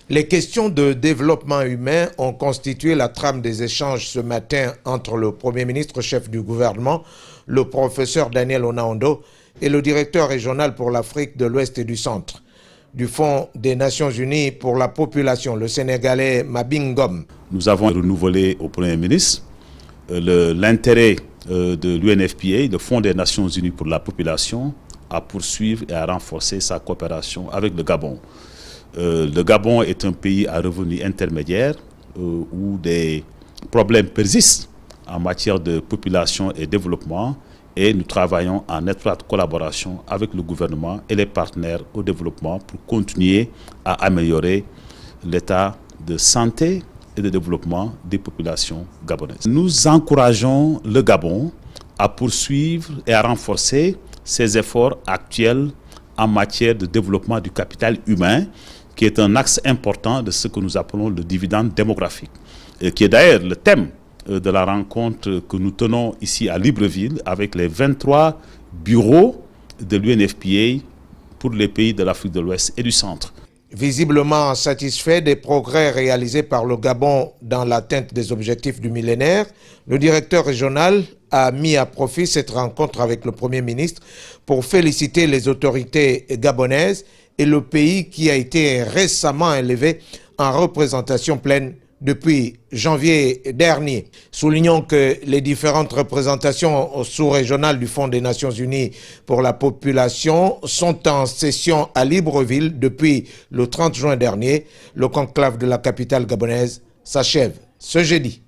Les questions de développement humain ont constitué la trame des échanges ce matin entre le Premier ministre chef du gouvernement, le professeur Daniel Onaondo, et le directeur régional pour l'Afrique de l'Ouest et du Centre du Fonds des Nations Unies pour la population, le Sénégalais Mabingom. Nous avons renouvelé au Premier ministre l'intérêt de l'UNFPA, le Fonds des Nations Unies pour la population, à poursuivre et à renforcer sa coopération avec le Gabon. Le Gabon est un pays à revenus intermédiaires où des problèmes persistent en matière de population et développement, et nous travaillons en étroite collaboration avec le gouvernement et les partenaires au développement pour continuer à améliorer l'état de santé et de développement des populations gabonaises. Nous encourageons le Gabon à poursuivre et à renforcer ses efforts actuels en matière de développement du capital humain, qui est un axe important de ce que nous appelons le dividende démographique, et qui est d'ailleurs le thème de la rencontre que nous tenons ici à Libreville avec les 23 bureaux de l'UNFPA pour les pays de l'Afrique de l'Ouest et du Centre. Visiblement satisfait des progrès réalisés par le Gabon dans l'atteinte des objectifs du millénaire, le directeur régional a mis à profit cette rencontre avec le Premier ministre pour féliciter les autorités gabonaises et le pays qui a été récemment élevé en représentation pleine depuis janvier dernier. Soulignons que les différentes représentations sous-régionales du Fonds des Nations Unies pour la population sont en session à Libreville depuis le 30 juin dernier. Le conclave de la capitale gabonaise s'achève ce jeudi.